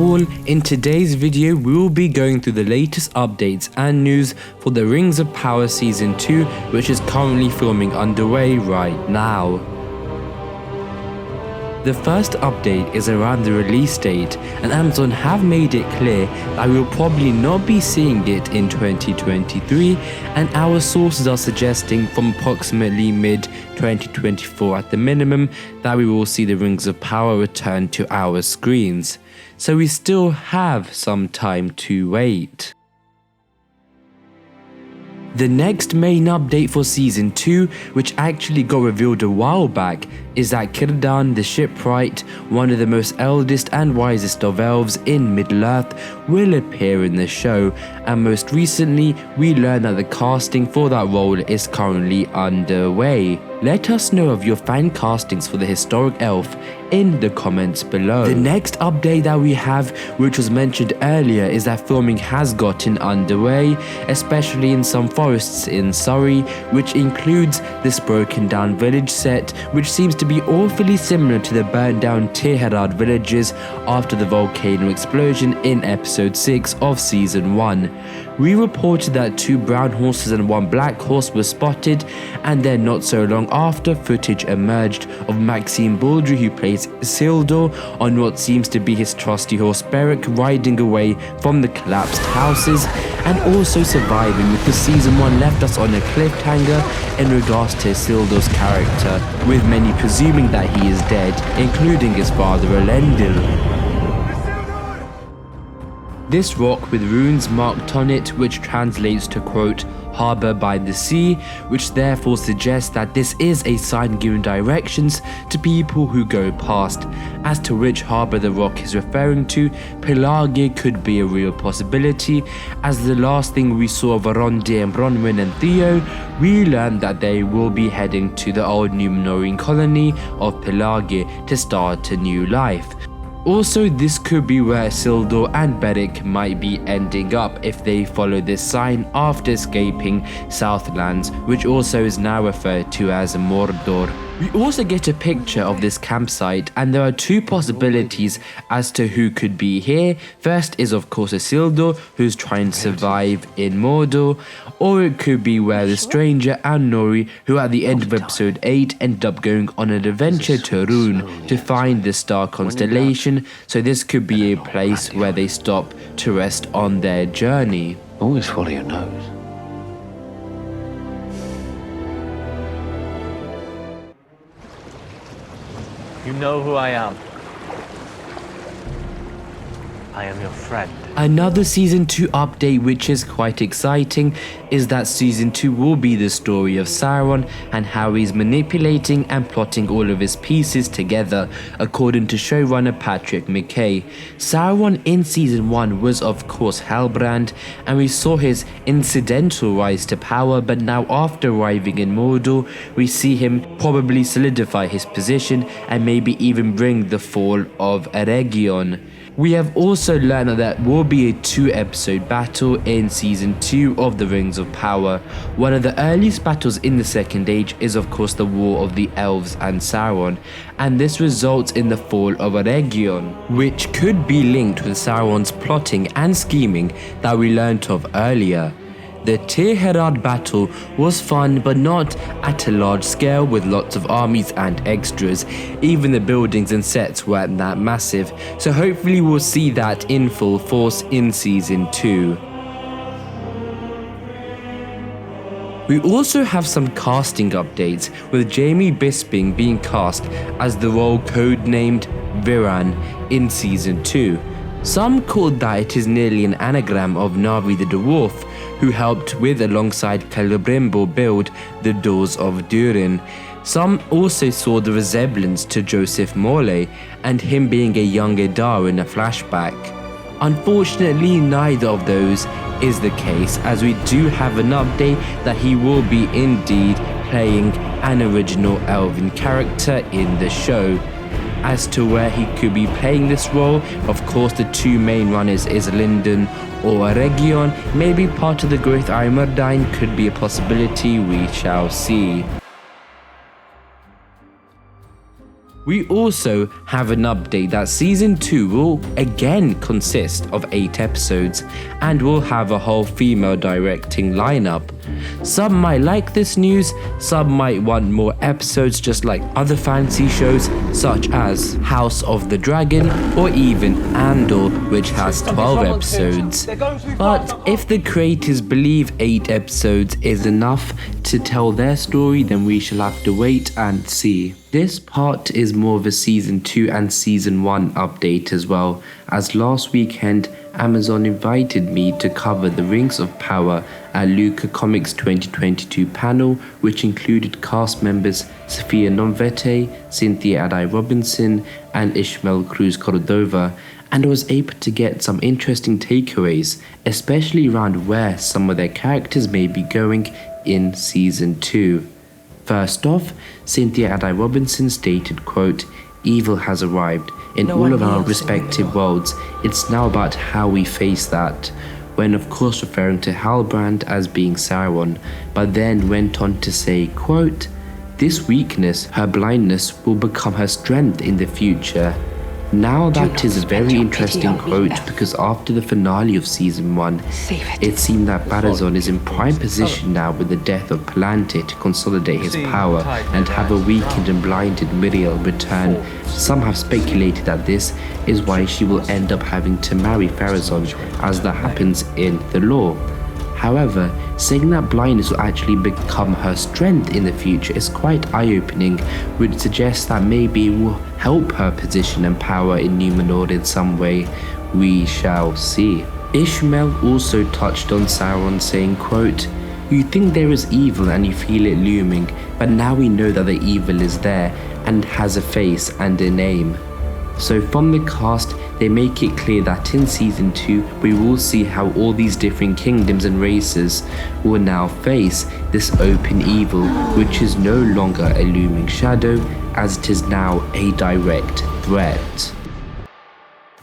all, in today's video we will be going through the latest updates and news for the Rings of Power Season 2, which is currently filming underway right now. The first update is around the release date, and Amazon have made it clear that we will probably not be seeing it in 2023, and our sources are suggesting from approximately mid-2024 at the minimum that we will see the Rings of Power return to our screens. So we still have some time to wait. The next main update for Season 2, which actually got revealed a while back, is that Círdan the Shipwright, one of the most eldest and wisest of elves in Middle-earth, will appear in the show, and most recently we learned that the casting for that role is currently underway. Let us know of your fan castings for the historic elf in the comments below. The next update that we have, which was mentioned earlier, is that filming has gotten underway, especially in some forests in Surrey, which includes this broken down village set, which seems to be awfully similar to the burnt down Tirharad villages after the volcano explosion in episode 6 of season 1. We reported that 2 brown horses and 1 black horse were spotted, and then not so long after, footage emerged of Maxime Baldry, who plays Isildur, on what seems to be his trusty horse Beric, riding away from the collapsed houses and also surviving, because season 1 left us on a cliffhanger in regards to Isildur's character, with many presuming that he is dead, including his father Elendil. This rock with runes marked on it, which translates to quote, harbour by the sea, which therefore suggests that this is a sign giving directions to people who go past. As to which harbour the rock is referring to, Pelagia could be a real possibility, as the last thing we saw of Arondir and Bronwyn and Theo, we learned that they will be heading to the old Númenórean colony of Pelagia to start a new life. Also, this could be where Isildur and Beric might be ending up if they follow this sign after escaping Southlands, which also is now referred to as Mordor. We also get a picture of this campsite, and there are 2 possibilities as to who could be here. First is of course Isildur, who's trying to survive in Mordor, or it could be where the stranger and Nori, who at the end of episode 8 ended up going on an adventure to Rune to find the star constellation, so this could be a place where they stop to rest on their journey. Always follow your nose. You know who I am. I am your friend. Another Season 2 update which is quite exciting is that Season 2 will be the story of Sauron and how he's manipulating and plotting all of his pieces together, according to showrunner Patrick McKay. Sauron in Season 1 was of course Halbrand, and we saw his incidental rise to power, but now after arriving in Mordor, we see him probably solidify his position and maybe even bring the fall of Eregion. We have also learned that there will be a 2-episode battle in Season 2 of the Rings of Power. One of the earliest battles in the Second Age is of course the War of the Elves and Sauron, and this results in the fall of Eregion, which could be linked with Sauron's plotting and scheming that we learnt of earlier. The Tirharad battle was fun, but not at a large scale with lots of armies and extras. Even the buildings and sets weren't that massive, so hopefully we'll see that in full force in Season 2. We also have some casting updates, with Jamie Bisping being cast as the role codenamed Viran in Season 2. Some called that it is nearly an anagram of Navi the Dwarf, who helped with alongside Celebrimbor build the Doors of Durin. Some also saw the resemblance to Joseph Morley and him being a young Edar in a flashback. Unfortunately, neither of those is the case, as we do have an update that he will be indeed playing an original elven character in the show. As to where he could be playing this role, of course the 2 main runners is Linden or Eregion. Maybe part of the Great Imardine could be a possibility, we shall see. We also have an update that season 2 will again consist of 8 episodes and will have a whole female directing lineup. Some might like this news, some might want more episodes just like other fantasy shows such as House of the Dragon or even Andor, which has 12 episodes. But if the creators believe 8 episodes is enough to tell their story, then we shall have to wait and see. This part is more of a season 2 and season 1 update as well, as last weekend Amazon invited me to cover the Rings of Power at Luca Comics 2022 panel, which included cast members Sofia Nonvete, Cynthia Adai Robinson and Ishmael Cruz Cordova, and I was able to get some interesting takeaways, especially around where some of their characters may be going in season 2. First off, Cynthia Adai Robinson stated, quote, "Evil has arrived in all of our respective worlds. It's now about how we face that," when of course referring to Halbrand as being Sauron, but then went on to say, quote, "This weakness, her blindness, will become her strength in the future." Now that is a very interesting quote, because after the finale of season 1, it seemed that Barrazon is in prime position now with the death of Palante to consolidate his power and have a weakened and blinded Miriel return. Some have speculated that this is why she will end up having to marry Pharazon, as that happens in the lore. However, saying that blindness will actually become her strength in the future is quite eye-opening, which suggests that maybe it will help her position and power in Numenor in some way. We shall see. Ishmael also touched on Sauron, saying, quote, "You think there is evil and you feel it looming, but now we know that the evil is there and has a face and a name." So from the cast, they make it clear that in season 2, we will see how all these different kingdoms and races will now face this open evil, which is no longer a looming shadow, as it is now a direct threat.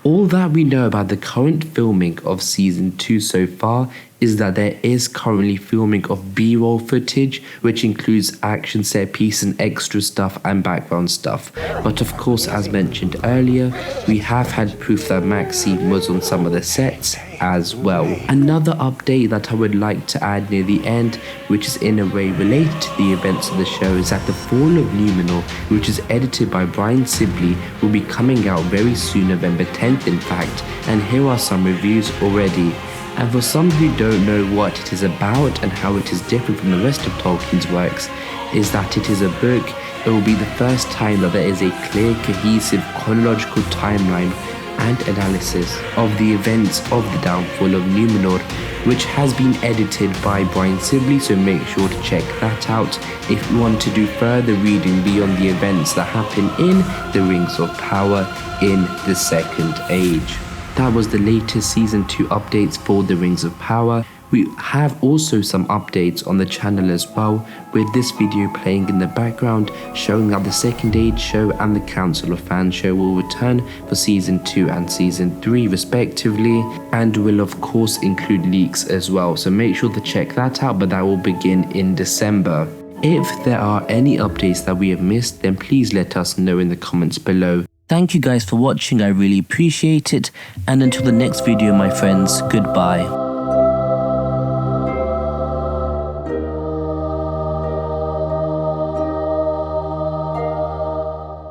All that we know about the current filming of season 2 so far is that there is currently filming of B-roll footage, which includes action set piece and extra stuff and background stuff. But of course, as mentioned earlier, we have had proof that Maxine was on some of the sets as well. Another update that I would like to add near the end, which is in a way related to the events of the show, is that The Fall of Numenor, which is edited by Brian Sibley, will be coming out very soon, November 10th in fact, and here are some reviews already. And for some who don't know what it is about and how it is different from the rest of Tolkien's works, is that it is a book. It will be the first time that there is a clear, cohesive, chronological timeline and analysis of the events of the downfall of Numenor, which has been edited by Brian Sibley, so make sure to check that out if you want to do further reading beyond the events that happen in the Rings of Power in the Second Age. That was the latest season 2 updates for the Rings of Power. We have also some updates on the channel as well, with this video playing in the background showing that the Second Age show and the Council of Fans show will return for season 2 and season 3 respectively, and will of course include leaks as well, so make sure to check that out, but that will begin in December. If there are any updates that we have missed, then please let us know in the comments below. Thank you guys for watching, I really appreciate it, and until the next video my friends, goodbye.